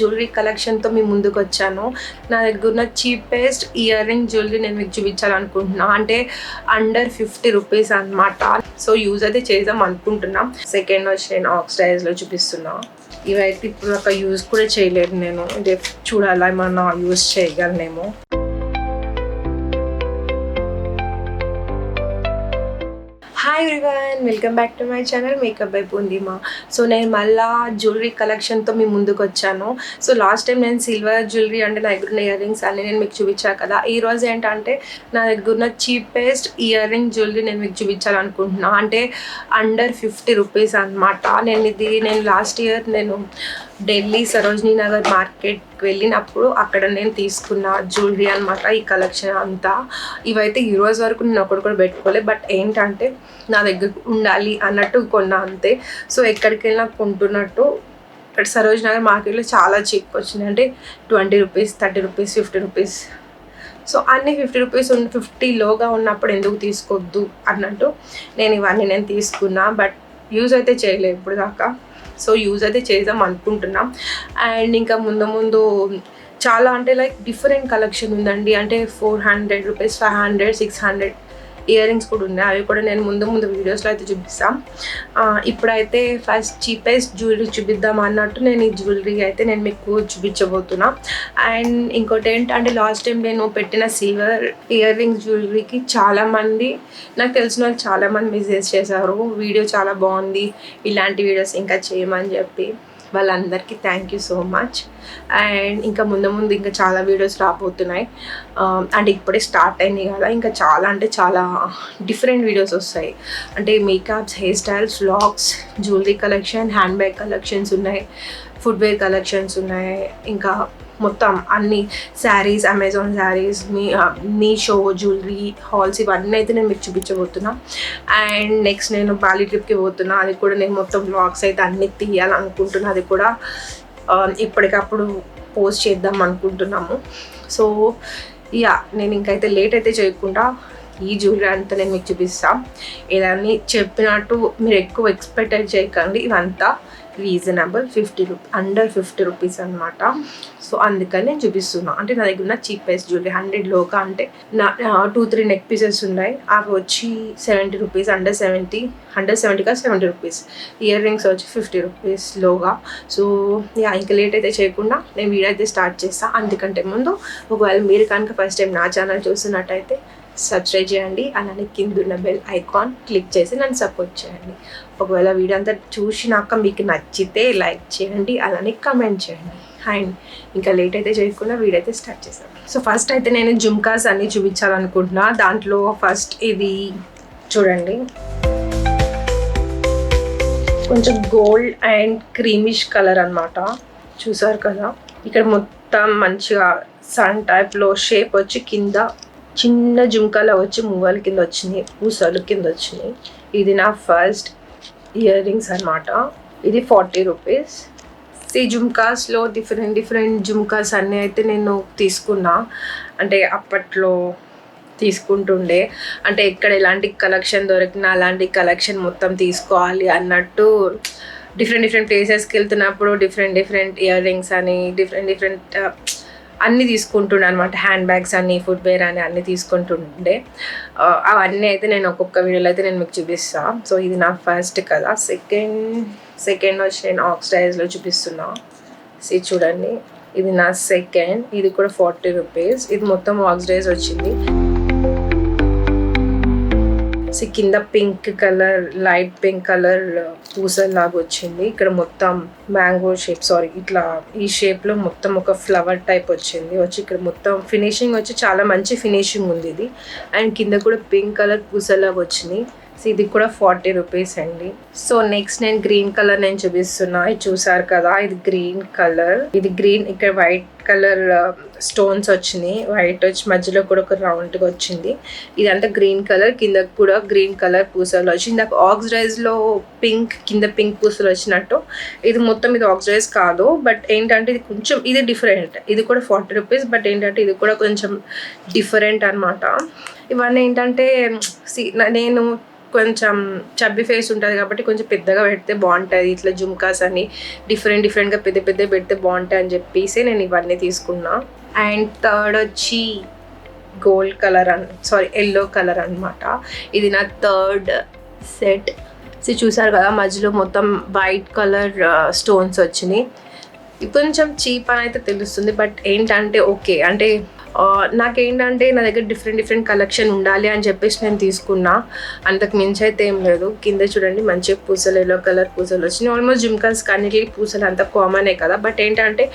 Jewellery కలెక్షన్తో మీ ముందుకు వచ్చాను. నా దగ్గర ఉన్న చీపెస్ట్ ఇయర్ రింగ్ జ్యువెలరీ నేను మీకు చూపించాలనుకుంటున్నా. అంటే అండర్ 50 రూపీస్ అనమాట. సో యూజ్ అయితే చేద్దాం అనుకుంటున్నాం. సెకండ్ వచ్చి నేను ఆక్సిడైజ్లో చూపిస్తున్నా. ఇవైతే ఇప్పుడు ఒక యూజ్ కూడా చేయలేదు నేను. ఇదే చూడాలా ఏమన్నా యూజ్ చేయగలనేమో. Hi everyone, welcome back to my channel makeup by Purnima. So నేను మళ్ళా జ్యువెలరీ కలెక్షన్తో మీ ముందుకు వచ్చాను. సో లాస్ట్ టైం నేను సిల్వర్ జ్యువెలరీ అంటే నా దగ్గర ఉన్న ఇయర్ రింగ్స్ అన్నీ నేను మీకు చూపించాను కదా. ఈరోజు ఏంటంటే నా దగ్గర ఉన్న చీపెస్ట్ ఇయర్ రింగ్ జ్యువెలరీ నేను మీకు చూపించాలనుకుంటున్నా. అంటే అండర్ 50 రూపీస్ అనమాట. నేను లాస్ట్ ఇయర్ నేను ఢిల్లీ సరోజినీ నగర్ మార్కెట్కి వెళ్ళినప్పుడు అక్కడ నేను తీసుకున్న జ్యువెలరీ అనమాట. ఈ కలెక్షన్ అంతా ఇవైతే ఈరోజు వరకు నేను ఒకటి కూడా పెట్టుకోలేదు. బట్ ఏంటంటే నా దగ్గర ఉండాలి అన్నట్టు కొన్నా అంతే. సో ఎక్కడికి వెళ్ళినా కొంటున్నట్టు ఇక్కడ సరోజినీ నగర్ మార్కెట్లో చాలా చీప్ వచ్చింది. అంటే 20 రూపీస్, 30 రూపీస్, 50 రూపీస్. సో అన్నీ 50 రూపీస్ 50లోగా ఉన్నప్పుడు ఎందుకు తీసుకోవద్దు అన్నట్టు నేను తీసుకున్నా. బట్ యూజ్ అయితే చేయలేదు ఇప్పుడు దాకా. సో యూజ్ అయితే చేద్దాం అనుకుంటున్నాం. అండ్ ఇంకా ముందు చాలా అంటే లైక్ డిఫరెంట్ కలెక్షన్ ఉందండి. అంటే 400 రూపీస్, 500, 600 ఇయర్ రింగ్స్ కూడా ఉన్నాయి. అవి కూడా నేను ముందు వీడియోస్లో అయితే చూపిస్తాం. ఇప్పుడైతే ఫస్ట్ చీపెస్ట్ జ్యువెలరీ చూపిద్దాం అన్నట్టు నేను ఈ జ్యువెలరీ అయితే నేను మీకు చూపించబోతున్నా. అండ్ ఇంకోటి ఏంటంటే లాస్ట్ టైం నేను పెట్టిన సిల్వర్ ఇయర్ రింగ్స్ జ్యువెలరీకి చాలామంది, నాకు తెలిసిన వాళ్ళు చాలామంది మెసేజ్ చేశారు, వీడియో చాలా బాగుంది, ఇలాంటి వీడియోస్ ఇంకా చేయమని చెప్పి. వాళ్ళందరికీ thank you so much. And ఇంకా ముందు ఇంకా చాలా వీడియోస్ రాబోతున్నాయి. అంటే ఇప్పుడే స్టార్ట్ అయింది కదా, ఇంకా చాలా అంటే చాలా డిఫరెంట్ వీడియోస్ వస్తాయి. అంటే makeups, hair styles, vlogs, jewellery collection, hand bag collections ఉన్నాయి, ఫుట్వేర్ కలెక్షన్స్ ఉన్నాయి, ఇంకా మొత్తం అన్ని saris, Amazon saris, Meesho jewellery halls, ఇవన్నీ అయితే నేను మీకు చూపించబోతున్నా. అండ్ నెక్స్ట్ నేను బాలి ట్రిప్కి పోతున్నా. అది కూడా నేను మొత్తం వ్లాగ్స్ అయితే అన్నీ తీయాలనుకుంటున్నా. అది కూడా ఇప్పటికప్పుడు పోస్ట్ చేద్దాం అనుకుంటున్నాము. సో నేను ఇంకైతే లేట్ అయితే చేయకుండా ఈ జ్యువెలరీ అంతా నేను మీకు చూపిస్తాను. ఇలాని చెప్పినట్టు మీరు ఎక్కువ ఎక్స్పెక్ట్ చేయకండి. ఇవంతా రీజనబుల్, అండర్ 50 రూపీస్ అనమాట. సో అందుకని నేను చూపిస్తున్నా. అంటే నా దగ్గర ఉన్న చీపెస్ట్ జ్యువెలరీ 100లోగా, అంటే నా 2-3 నెక్ పీసెస్ ఉన్నాయి. అవి వచ్చి 70 రూపీస్, అండర్ 70గా 70 రూపీస్. ఇయర్ రింగ్స్ వచ్చి 50 రూపీస్లోగా. సో ఇంకా లేట్ అయితే చేయకుండా నేను వీడియో అయితే స్టార్ట్ చేస్తాను. అందుకంటే ముందు ఒకవేళ మీరు కనుక ఫస్ట్ టైం నా ఛానల్ చూస్తున్నట్టయితే సబ్స్క్రైబ్ చేయండి. అలానే కింద ఉన్న బెల్ ఐకాన్ క్లిక్ చేసి నన్ను సపోర్ట్ చేయండి. ఒకవేళ వీడియో అంతా చూసినాక మీకు నచ్చితే లైక్ చేయండి, అలానే కమెంట్ చేయండి. అండ్ ఇంకా లేట్ అయితే చేయకుండా వీడియో అయితే స్టార్ట్ చేస్తాను. సో ఫస్ట్ అయితే నేను జుమ్కాస్ అన్నీ చూపించాలనుకుంటున్నా. దాంట్లో ఫస్ట్ ఇది చూడండి, కొంచెం గోల్డ్ అండ్ క్రీమిష్ కలర్ అనమాట. చూసారు కదా, ఇక్కడ మొత్తం మంచిగా సన్ టైప్లో షేప్ వచ్చి కింద చిన్న జుమ్కాలో వచ్చి మువ్వల కింద వచ్చినాయి, పూసలు కింద వచ్చినాయి. ఇది నా ఫస్ట్ ఇయర్ రింగ్స్ అనమాట. ఇది 40 రూపీస్. ఈ జుమ్కాస్లో డిఫరెంట్ జుమ్కాస్ అన్నీ అయితే నేను తీసుకున్నా. అంటే అప్పట్లో తీసుకుంటుండే, అంటే ఎక్కడ ఎలాంటి కలెక్షన్ దొరికినా అలాంటి కలెక్షన్ మొత్తం తీసుకోవాలి అన్నట్టు డిఫరెంట్ ప్లేసెస్కి వెళ్తున్నప్పుడు డిఫరెంట్ ఇయర్ రింగ్స్ అని డిఫరెంట్ అన్నీ తీసుకుంటుండే అనమాట. హ్యాండ్ బ్యాగ్స్ అని, ఫుట్వేర్ అని అన్నీ తీసుకుంటుండే. అవన్నీ అయితే నేను ఒక్కొక్క వీడియోలో అయితే నేను మీకు చూపిస్తాను. సో ఇది నా ఫస్ట్ కదా. సెకండ్ వచ్చి నేను ఆక్సిడైజ్లో చూపిస్తున్నా. చూడండి, ఇది నా సెకండ్. ఇది కూడా 40 రూపీస్. ఇది మొత్తం ఆక్సిడైజ్ వచ్చింది. కింద pink colour, light pink colour పూసల్లాగా వచ్చింది. ఇక్కడ మొత్తం మ్యాంగో షేప్, ఇట్లా ఈ షేప్లో మొత్తం ఒక ఫ్లవర్ టైప్ వచ్చి ఇక్కడ మొత్తం ఫినిషింగ్ వచ్చి చాలా మంచి ఫినిషింగ్ ఉంది ఇది. అండ్ కింద కూడా పింక్ కలర్ పూసల్లాగా వచ్చింది. సో ఇది కూడా 40 రూపీస్ అండి. సో నెక్స్ట్ నేను గ్రీన్ కలర్ నేను చూపిస్తున్నా. ఇది చూసారు కదా, ఇది గ్రీన్ కలర్. ఇది గ్రీన్, ఇక్కడ వైట్ కలర్ స్టోన్స్ వచ్చినాయి. వైట్ వచ్చి మధ్యలో కూడా ఒక రౌండ్గా వచ్చింది. ఇదంతా గ్రీన్ కలర్, కింద కూడా గ్రీన్ కలర్ పూసలు వచ్చింది. ఇందాక ఆక్సిడైజ్లో పింక్, కింద పింక్ పూసలు వచ్చినట్టు ఇది మొత్తం ఇది ఆక్సిడైజ్ కాదు. బట్ ఏంటంటే ఇది కొంచెం ఇది డిఫరెంట్. ఇది కూడా 40 రూపీస్. బట్ ఏంటంటే ఇది కూడా కొంచెం డిఫరెంట్ అనమాట. ఇవన్నీ ఏంటంటే నేను కొంచెం చబ్బీ ఫేస్ ఉంటుంది కాబట్టి కొంచెం పెద్దగా పెడితే బాగుంటుంది. ఇట్లా జుమ్కాస్ అని డిఫరెంట్గా పెద్ద పెడితే బాగుంటాయి అని చెప్పేసి నేను ఇవన్నీ తీసుకున్నా. అండ్ థర్డ్ వచ్చి గోల్డ్ కలర్ ఎల్లో కలర్ అనమాట. ఇది నా థర్డ్ సెట్. చూసారు కదా మధ్యలో మొత్తం వైట్ కలర్ స్టోన్స్ వచ్చినాయి. కొంచెం చీప్ అని అయితే తెలుస్తుంది, బట్ ఏంటంటే ఓకే అంటే నాకేంటంటే నా దగ్గర డిఫరెంట్ కలెక్షన్ ఉండాలి అని చెప్పేసి నేను తీసుకున్నా. అంతకు మించి అయితే ఏం లేదు. కింద చూడండి మంచిగా పూసలు, ఎల్లో కలర్ పూసలు వచ్చినాయి. ఆల్మోస్ట్ జుమ్కాస్ కానీ పూసలు అంతా కామనే కదా, బట్ ఏంటంటే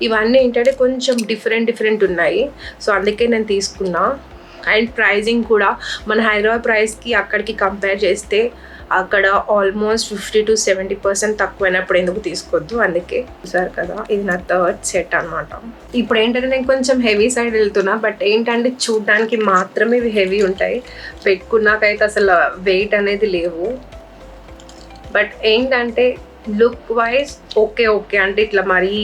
ఇవన్నీ ఏంటంటే కొంచెం డిఫరెంట్ ఉన్నాయి. సో అందుకే నేను తీసుకున్నా. అండ్ ప్రైజింగ్ కూడా మన హైదరాబాద్ ప్రైస్కి అక్కడికి కంపేర్ చేస్తే అక్కడ ఆల్మోస్ట్ 50 to 70% తక్కువైనప్పుడు ఎందుకు తీసుకోవద్దు, అందుకే. చూసారు కదా ఇది నా థర్డ్ సెట్ అనమాట. ఇప్పుడు ఏంటంటే నేను కొంచెం హెవీ సైడ్ వెళ్తున్నా, బట్ ఏంటంటే చూడడానికి మాత్రమే ఇవి హెవీ ఉంటాయి. పెట్టుకున్నాకైతే అసలు వెయిట్ అనేది లేవు. బట్ ఏంటంటే లుక్ వైజ్ ఓకే అంటే ఇట్లా మరీ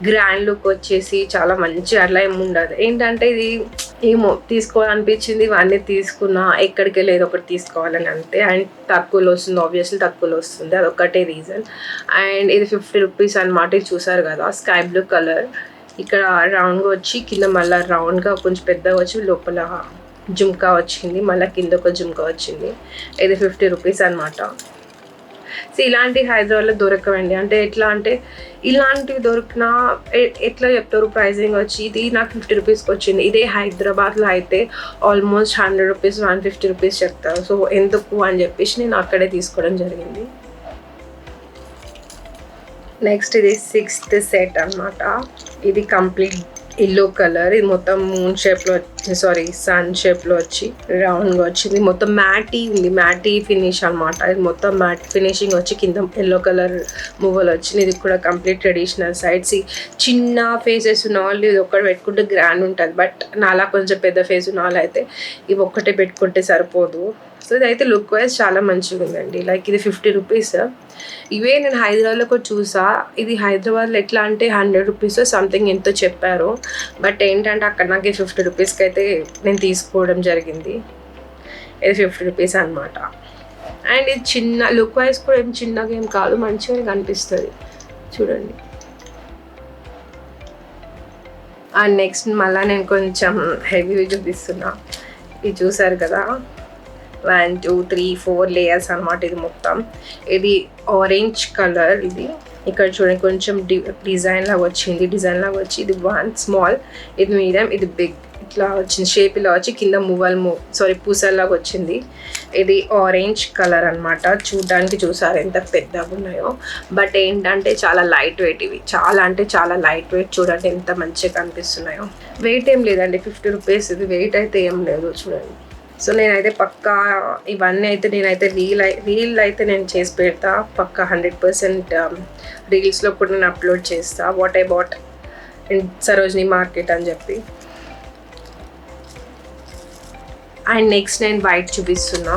గ్రాండ్ లుక్ వచ్చేసి చాలా మంచి అట్లా ఏమి ఉండదు. ఏంటంటే ఇది ఏమో తీసుకోవాలనిపించింది, ఇవన్నీ తీసుకున్నా. ఎక్కడికి వెళ్ళి ఏదో ఒకటి తీసుకోవాలని అంతే. అండ్ తక్కువలో వస్తుంది, ఆబ్వియస్లీ తక్కువలో వస్తుంది, అదొక్కటే రీజన్. అండ్ ఇది 50 రూపీస్ అనమాట. ఇది చూసారు కదా స్కై బ్లూ కలర్. ఇక్కడ రౌండ్గా వచ్చి కింద మళ్ళీ రౌండ్గా కొంచెం పెద్దగా వచ్చి లోపల జుమ్కా వచ్చింది, మళ్ళీ కింద ఒక జుమ్కా వచ్చింది. ఇది 50 రూపీస్ అనమాట. సో ఇలాంటి హైదరాబాద్లో దొరకవండి. అంటే ఎట్లా అంటే ఇలాంటివి దొరికినా ఎట్లా చెప్తారు ప్రైజింగ్ వచ్చి. ఇది నాకు 50 రూపీస్కి వచ్చింది. ఇదే హైదరాబాద్లో అయితే ఆల్మోస్ట్ 100 రూపీస్ 150 రూపీస్ చెప్తారు. సో ఎందుకు అని చెప్పేసి నేను అక్కడే తీసుకోవడం జరిగింది. నెక్స్ట్ ఇది 6th సెట్ అనమాట. ఇది కంప్లీట్ ఎల్లో కలర్. ఇది మొత్తం మూన్ షేప్లో సన్ షేప్లో వచ్చి రౌండ్గా వచ్చింది. మొత్తం మ్యాటీ ఉంది, మ్యాటీ ఫినిష్ అనమాట. ఇది మొత్తం మ్యాట్ ఫినిషింగ్ వచ్చి కింద ఎల్లో కలర్ మువ్వలు వచ్చింది. ఇది కూడా కంప్లీట్ ట్రెడిషనల్ సైడ్స్. చిన్న ఫేసెస్ ఉన్న వాళ్ళు ఇది ఒక్కటి పెట్టుకుంటే గ్రాండ్ ఉంటుంది, బట్ నాలా కొంచెం పెద్ద ఫేస్ ఉన్న వాళ్ళు అయితే ఇవి ఒక్కటే పెట్టుకుంటే సరిపోదు. సో ఇదైతే లుక్ వైజ్ చాలా మంచిగా ఉందండి. లైక్ ఇది 50 రూపీస్. ఇవే నేను హైదరాబాద్లో కూడా చూసా. ఇది హైదరాబాద్లో ఎట్లా అంటే 100 రూపీస్ సంథింగ్ ఎంతో చెప్పారు, బట్ ఏంటంటే అక్కడ నాకు 50 రూపీస్కి అయితే నేను తీసుకోవడం జరిగింది. ఇది 50 రూపీస్ అనమాట. అండ్ ఇది చిన్న లుక్ వైజ్ కూడా ఏం చిన్నగా ఏం కాదు, మంచిగా కనిపిస్తుంది చూడండి. అండ్ నెక్స్ట్ మళ్ళీ నేను కొంచెం హెవీ చూపిస్తున్నా. ఇది చూసారు కదా 1 2 3 4 లేయర్స్ అనమాట. ఇది మొత్తం ఇది ఆరెంజ్ కలర్. ఇది ఇక్కడ చూడండి కొంచెం డిజైన్ లాగా వచ్చి ఇది 1 స్మాల్, ఇది మీడియం, ఇది బిగ్. ఇట్లా వచ్చింది షేప్, ఇలా వచ్చి కింద పూసల్లాగా వచ్చింది. ఇది ఆరెంజ్ కలర్ అనమాట. చూడడానికి చూసారు ఎంత పెద్దగా ఉన్నాయో, బట్ ఏంటంటే చాలా లైట్ వెయిట్. ఇవి చాలా అంటే చాలా లైట్ వెయిట్. చూడండి ఎంత మంచిగా కనిపిస్తున్నాయో. వెయిట్ ఏం లేదండి 50 రూపీస్. ఇది వెయిట్ అయితే ఏం లేదు చూడండి. సో నేనైతే పక్కా ఇవన్నీ అయితే నేనైతే రీల్ అయితే నేను చేసి పెడతా పక్కా 100%. రీల్స్లో కూడా నేను అప్లోడ్ చేస్తా what I bought in Sarojini market అని చెప్పి. అండ్ నెక్స్ట్ నేను వైట్ చూపిస్తున్నా.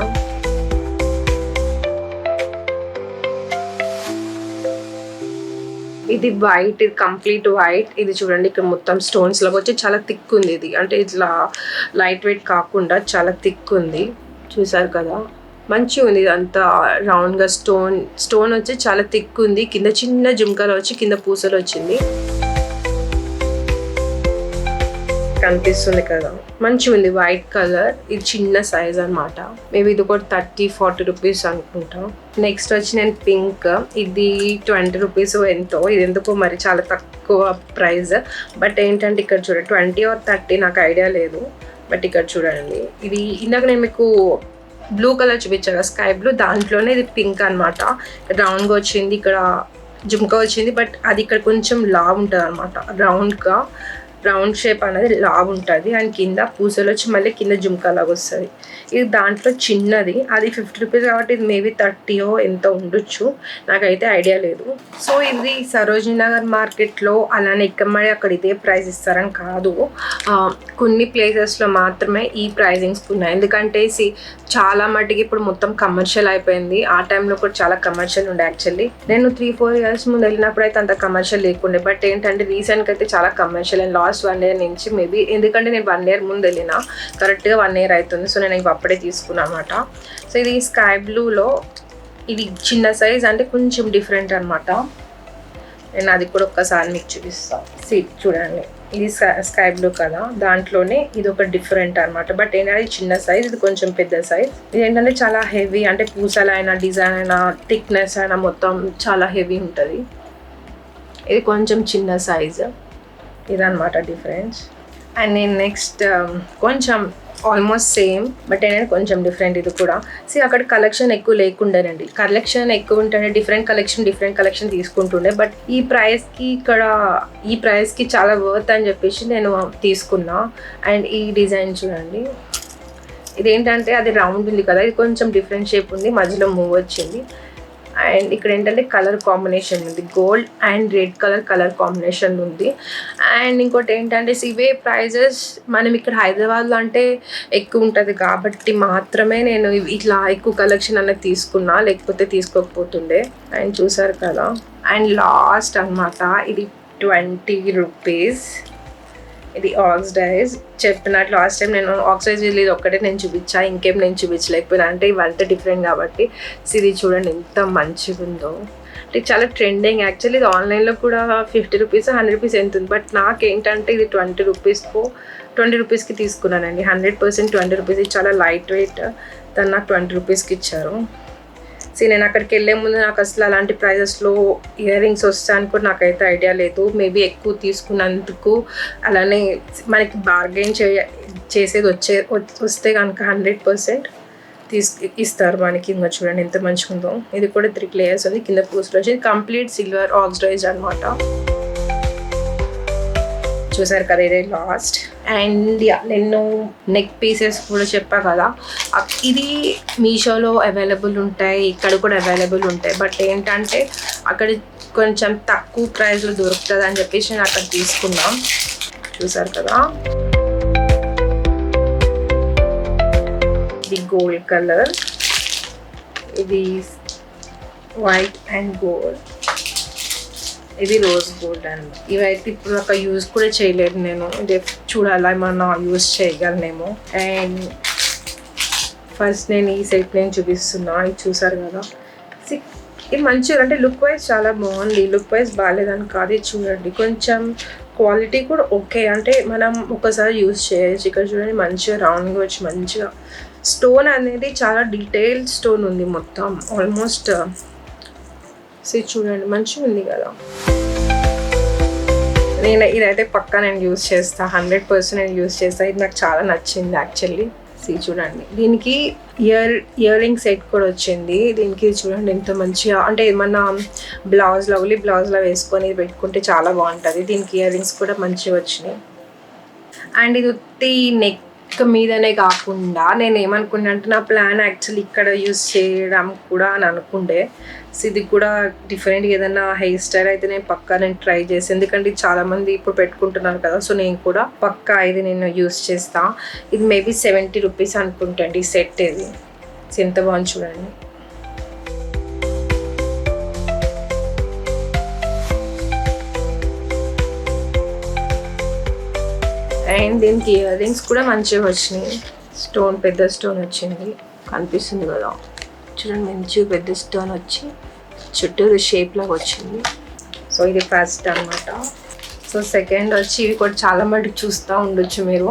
ఇది వైట్, ఇది కంప్లీట్ వైట్. ఇది చూడండి ఇక్కడ మొత్తం స్టోన్స్ లాగా వచ్చి చాలా థిక్ ఉంది. ఇది అంటే ఇట్లా లైట్ వెయిట్ కాకుండా చాలా థిక్ ఉంది. చూసారు కదా మంచిగా ఉంది. ఇదంతా రౌండ్గా స్టోన్ వచ్చి చాలా థిక్ ఉంది. కింద చిన్న జుమ్కాలు వచ్చి కింద పూసలు వచ్చింది, కనిపిస్తుంది కదా మంచిగా ఉంది. White colour. ఇది చిన్న సైజ్ అనమాట. మేబీ ఇది కూడా 30-40 రూపీస్ అనుకుంటా. నెక్స్ట్ వచ్చి నేను పింక్. ఇది 20 రూపీస్ ఎంతో. ఇది ఎందుకో మరి చాలా తక్కువ ప్రైస్, బట్ ఏంటంటే ఇక్కడ చూడండి 20 or 30 నాకు ఐడియా లేదు, బట్ ఇక్కడ చూడండి. ఇది ఇందాక నేను మీకు బ్లూ కలర్ చూపించాను, స్కై బ్లూ, దాంట్లోనే ఇది పింక్ అనమాట. రౌండ్గా వచ్చింది, ఇక్కడ జుమ్కా వచ్చింది, బట్ అది ఇక్కడ కొంచెం లావ్ ఉంటుంది అనమాట. రౌండ్ షేప్ అనేది లావ్ ఉంటుంది. అండ్ కింద పూసలు వచ్చి మళ్ళీ కింద జుమ్కా లాగా వస్తుంది. ఇది దాంట్లో చిన్నది, అది 50 రూపీస్ కాబట్టి ఇది మేబీ 30 ఎంత ఉండొచ్చు, నాకైతే ఐడియా లేదు. సో ఇది సరోజినీ నగర్ మార్కెట్లో అలానే ఎక్కమ్మడి అక్కడ ఇదే ప్రైస్ ఇస్తారని కాదు, కొన్ని ప్లేసెస్లో మాత్రమే ఈ ప్రైజింగ్స్ ఉన్నాయి. ఎందుకంటే చాలా మటుకి ఇప్పుడు మొత్తం కమర్షియల్ అయిపోయింది. ఆ టైంలో కూడా చాలా కమర్షియల్ ఉండే. యాక్చువల్లీ నేను 3-4 ఇయర్స్ ముందు వెళ్ళినప్పుడు అయితే అంత కమర్షియల్ లేకుండే, బట్ ఏంటంటే రీసెంట్గా అయితే చాలా కమర్షియల్. అండ్ లాస్ట్ 1 year నుంచి మేబీ, ఎందుకంటే నేను 1 year ముందు వెళ్ళిన, కరెక్ట్గా 1 year అవుతుంది. సో నేను ఇవి అప్పుడే తీసుకున్నాను అనమాట. సో ఇది స్కై బ్లూలో, ఇది చిన్న సైజ్, అంటే కొంచెం డిఫరెంట్ అనమాట. నేను అది కూడా ఒక్కసారి మీకు చూపిస్తాను. సీట్ చూడండి, ఇది స్కై బ్లూ కదా, దాంట్లోనే ఇది ఒక డిఫరెంట్ అనమాట. బట్ ఏంటంటే చిన్న సైజ్, ఇది కొంచెం పెద్ద సైజ్. ఇది ఏంటంటే చాలా హెవీ, అంటే పూసలైనా డిజైన్ అయినా థిక్నెస్ అయినా మొత్తం చాలా హెవీ ఉంటుంది. ఇది కొంచెం చిన్న సైజ్, ఇదన్నమాట డిఫరెన్స్. అండ్ నేను నెక్స్ట్ కొంచెం ఆల్మోస్ట్ సేమ్, బట్ ఏంటంటే కొంచెం డిఫరెంట్ ఇది కూడా. అక్కడ కలెక్షన్ ఎక్కువ లేకుండేనండి. కలెక్షన్ ఎక్కువ ఉంటుండే, డిఫరెంట్ కలెక్షన్ తీసుకుంటుండే. బట్ ఈ ప్రైస్కి చాలా వర్త్ అని చెప్పేసి నేను తీసుకున్నా. అండ్ ఈ డిజైన్ చూడండి, ఇదేంటంటే అది రౌండ్ ఉంది కదా, ఇది కొంచెం డిఫరెంట్ షేప్ ఉంది, మధ్యలో మూవ్ వచ్చింది. అండ్ ఇక్కడ ఏంటంటే కలర్ కాంబినేషన్ ఉంది, gold and red colour combination ఉంది. అండ్ ఇంకోటి ఏంటంటే ఇవే ప్రైజెస్ మనం ఇక్కడ హైదరాబాద్లో అంటే ఎక్కువ ఉంటుంది కాబట్టి మాత్రమే నేను ఇట్లా ఎక్కువ కలెక్షన్ అనేది తీసుకున్నా, లేకపోతే తీసుకోకపోతుండే. అండ్ చూసారు కదా. అండ్ లాస్ట్ అనమాట, ఇది 20 రూపీస్. ఇది ఆక్సిడైజ్. చెప్పినట్లు లాస్ట్ టైం నేను ఆక్సిడైజ్ ఇది ఒక్కటే నేను చూపించా, ఇంకేం నేను చూపించలేకపోయినా, అంటే ఇవంతా డిఫరెంట్ కాబట్టి. ఇది చూడండి ఎంత మంచిగా ఉందో. అంటే చాలా ట్రెండింగ్ యాక్చువల్లీ. ఇది ఆన్లైన్లో కూడా 50 రూపీస్ 100 రూపీస్ ఎంత ఉంది. బట్ నాకేంటంటే ఇది 20 రూపీస్కి తీసుకున్నానండి. 100% 20 రూపీస్. ఇది చాలా లైట్ వెయిట్, దాన్ని నాకు 20 రూపీస్కి ఇచ్చారు. నేను అక్కడికి వెళ్ళే ముందు నాకు అసలు అలాంటి ప్రైజెస్లో ఇయర్ రింగ్స్ వస్తాయని కూడా నాకైతే ఐడియా లేదు. మేబీ ఎక్కువ తీసుకున్నందుకు, అలానే మనకి బార్గెన్ చేసేది వస్తే కనుక 100% ఇస్తారు మనకి. ఇంకా చూడండి ఎంత మంచిగా ఉందో. ఇది కూడా 3 layers ఉంది, కింద పూసలు వచ్చి కంప్లీట్ సిల్వర్ ఆక్సిడైజ్ అనమాట. చూసారు కదా, ఇదే లాస్ట్. అండ్ నేను నెక్ పీసెస్ కూడా చెప్పా కదా, ఇది మీషోలో అవైలబుల్ ఉంటాయి, ఇక్కడ కూడా అవైలబుల్ ఉంటాయి. బట్ ఏంటంటే అక్కడ కొంచెం తక్కువ ప్రైస్లో దొరుకుతుంది అని చెప్పేసి నేను అక్కడ తీసుకున్నాం. చూసారు కదా, ఇది గోల్డ్ కలర్, ఇది వైట్ అండ్ గోల్డ్, ఇది రోజ్ గోల్డ్ అండి. ఇవైతే ఇప్పుడు ఒక యూజ్ కూడా చేయలేదు నేను, ఇది చూడాలా ఏమన్నా యూజ్ చేయగలనేమో. అండ్ ఫస్ట్ నేను ఈ సెట్ నేను చూపిస్తున్నా. ఇది చూసారు కదా, ఇది మంచిగా, అంటే లుక్ వైజ్ చాలా బాగుంది. లుక్ వైజ్ బాగాలేదని కాదు, ఇది చూడండి కొంచెం క్వాలిటీ కూడా ఓకే, అంటే మనం ఒకసారి యూజ్ చేయొచ్చు. ఇక్కడ చూడండి మంచిగా రౌండ్గా వచ్చి, మంచిగా స్టోన్ అనేది చాలా డీటెయిల్డ్ స్టోన్ ఉంది మొత్తం ఆల్మోస్ట్. చూడండి మంచిగా ఉంది కదా. నేను ఇదైతే పక్కా నేను యూజ్ చేస్తా, 100% నేను యూజ్ చేస్తా. ఇది నాకు చాలా నచ్చింది యాక్చువల్లీ. చూడండి, దీనికి ఇయర్ రింగ్ సెట్ కూడా వచ్చింది. దీనికి చూడండి ఎంత మంచిగా, అంటే ఏమన్నా బ్లౌజ్లో వేసుకొని పెట్టుకుంటే చాలా బాగుంటుంది. దీనికి ఇయర్ రింగ్స్ కూడా మంచిగా వచ్చినాయి. అండ్ ఇది ఉత్తి నెక్ మీదనే కాకుండా నేను ఏమనుకున్నా అంటే, నా ప్లాన్ యాక్చువల్లీ ఇక్కడ యూజ్ చేయడం కూడా అని అనుకుండే. ఇది కూడా డిఫరెంట్గా ఏదైనా హెయిర్ స్టైల్ అయితే నేను పక్కా ట్రై చేసి, ఎందుకంటే చాలామంది ఇప్పుడు పెట్టుకుంటున్నారు కదా. సో నేను కూడా పక్కా ఇది నేను యూజ్ చేస్తా. ఇది మేబీ 70 రూపీస్ అనుకుంటండి సెట్. ఇది ఎంత బాగుంది చూడండి. అండ్ దీనికి ఇయర్ రింగ్స్ కూడా మంచిగా వచ్చినాయి. స్టోన్, పెద్ద స్టోన్ వచ్చింది, కనిపిస్తుంది కదా చూడండి, మంచిగా పెద్ద స్టోన్ వచ్చి చుట్టూరు షేప్ లాగా వచ్చింది. సో ఇది ఫస్ట్ అనమాట. సో సెకండ్ వచ్చి, ఇవి కూడా చాలా మటుకు చూస్తూ ఉండొచ్చు మీరు.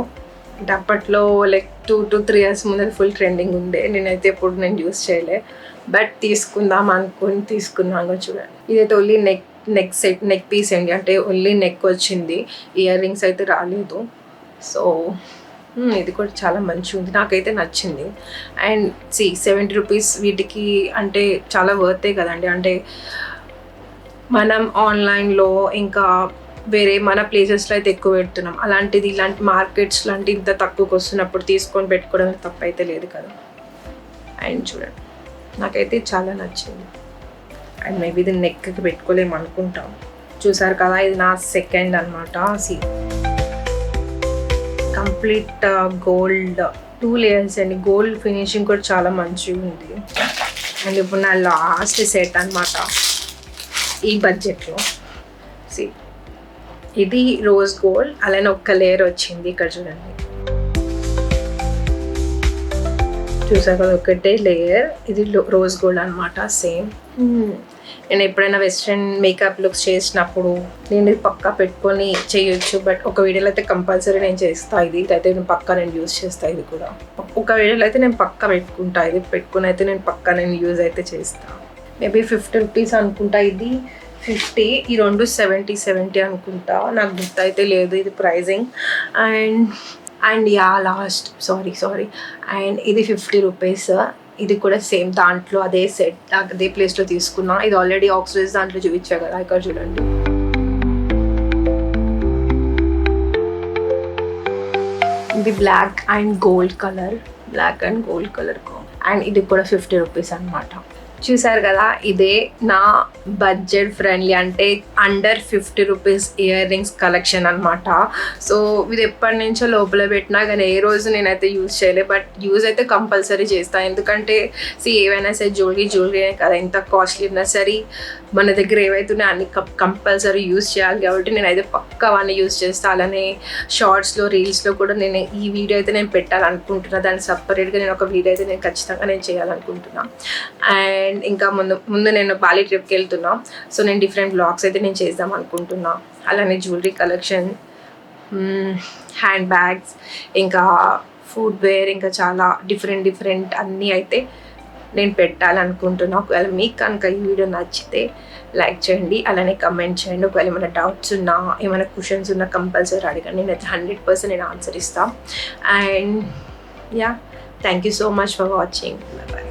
అంటే అప్పట్లో లైక్ 2 to 3 years ముందు ఫుల్ ట్రెండింగ్ ఉండే. నేనైతే ఎప్పుడు నేను యూస్ చేయలే, బట్ తీసుకుందాం అనుకుని తీసుకున్నాను. చూడండి, ఇదైతే ఓన్లీ నెక్ పీస్ అండి, అంటే ఓన్లీ నెక్ వచ్చింది, ఇయర్ రింగ్స్ అయితే రాలేదు. సో ఇది కూడా చాలా మంచిగా ఉంది, నాకైతే నచ్చింది. అండ్ 70 రూపీస్ వీటికి అంటే చాలా వర్తే కదండి. అంటే మనం ఆన్లైన్లో ఇంకా వేరే మన ప్లేసెస్లో అయితే ఎక్కువ పెడుతున్నాం, అలాంటిది ఇలాంటి మార్కెట్స్ లాంటి ఇంత తక్కువకి వస్తున్నప్పుడు తీసుకొని పెట్టుకోవడం తప్పు అయితే లేదు కదా. అండ్ చూడండి, నాకైతే చాలా నచ్చింది. అండ్ మేబీ ఇది నెక్కి పెట్టుకోలేము అనుకుంటాం. చూసారు కదా, ఇది నా సెకండ్ అనమాట. కంప్లీట్ గోల్డ్ 2 layers అండి. గోల్డ్ ఫినిషింగ్ కూడా చాలా మంచిగా ఉంది. అండ్ ఇప్పుడు నా లాస్ట్ సెట్ అనమాట ఈ బడ్జెట్లో. ఇది రోజ్ గోల్డ్, అలానే ఒక్క లేయర్ వచ్చింది. ఇక్కడ చూడండి, చూసారు కదా ఒకటే లేయర్. ఇది రోజ్ గోల్డ్ అనమాట సేమ్. నేను ఎప్పుడైనా వెస్ట్రన్ మేకప్ లుక్స్ చేసినప్పుడు నేను ఇది పక్కా పెట్టుకొని చేయొచ్చు, బట్ ఒక వీడియోలో అయితే కంపల్సరీ నేను చేస్తాను. ఇదైతే నేను పక్కా నేను యూజ్ చేస్తాను. ఇది కూడా ఒక వీడియోలో అయితే నేను పక్కా పెట్టుకుంటా. ఇది పెట్టుకుని అయితే నేను పక్కా నేను యూజ్ అయితే చేస్తాను. మేబీ 50 రూపీస్ అనుకుంటా, ఇది 50, ఈ రెండు 70 అనుకుంటా, నాకు గుర్తు అయితే లేదు ఇది pricing. And ya last sorry and ఇది 50 రూపీస్. ఇది కూడా సేమ్ దాంట్లో అదే సెట్ అదే ప్లేస్లో తీసుకున్నా. ఇది ఆల్రెడీ ఆక్సిడైజ్ దాంట్లో చూపించా కదా, ఇక్కడ చూడండి. ఇది black and gold colour and ఇది కూడా 50 రూపీస్ అనమాట. చూసారు కదా, ఇదే నా బడ్జెట్ ఫ్రెండ్లీ అంటే under 50 rupees ear rings collection అనమాట. సో ఇది ఎప్పటి నుంచో లోపల పెట్టినా కానీ ఏ రోజు నేనైతే యూజ్ చేయలేదు, బట్ యూజ్ అయితే కంపల్సరీ చేస్తాను. ఎందుకంటే ఏవైనా సరే జ్యువెలరీనే కదా, ఎంత కాస్ట్లీ ఉన్నా సరే మన దగ్గర ఏవైతున్నాయో అన్ని కంపల్సరీ యూజ్ చేయాలి. కాబట్టి నేనైతే పక్కా అవన్నీ యూజ్ చేస్తాను. అలానే షార్ట్స్లో రీల్స్లో కూడా నేను ఈ వీడియో అయితే నేను పెట్టాలనుకుంటున్నాను. దాన్ని సపరేట్గా నేను ఒక వీడియో అయితే నేను ఖచ్చితంగా నేను చేయాలనుకుంటున్నాను. అండ్ ఇంకా ముందు నేను బాలి ట్రిప్కి వెళ్తున్నా. సో నేను డిఫరెంట్ బ్లాగ్స్ అయితే నేను చేద్దాం అనుకుంటున్నా. అలానే జ్యువెలరీ కలెక్షన్, హ్యాండ్ బ్యాగ్స్, ఇంకా ఫుడ్ వేర్, ఇంకా చాలా డిఫరెంట్ అన్నీ అయితే నేను పెట్టాలనుకుంటున్నా. ఒకవేళ మీకు కనుక ఈ వీడియో నచ్చితే లైక్ చేయండి, అలానే కమెంట్ చేయండి. ఒకవేళ ఏమైనా డౌట్స్ ఉన్నా, ఏమైనా క్వశ్చన్స్ ఉన్నా కంపల్సరీ అడగండి. నేనైతే 100% నేను ఆన్సర్ ఇస్తాను. And ya, thank you so much for watching. Bye.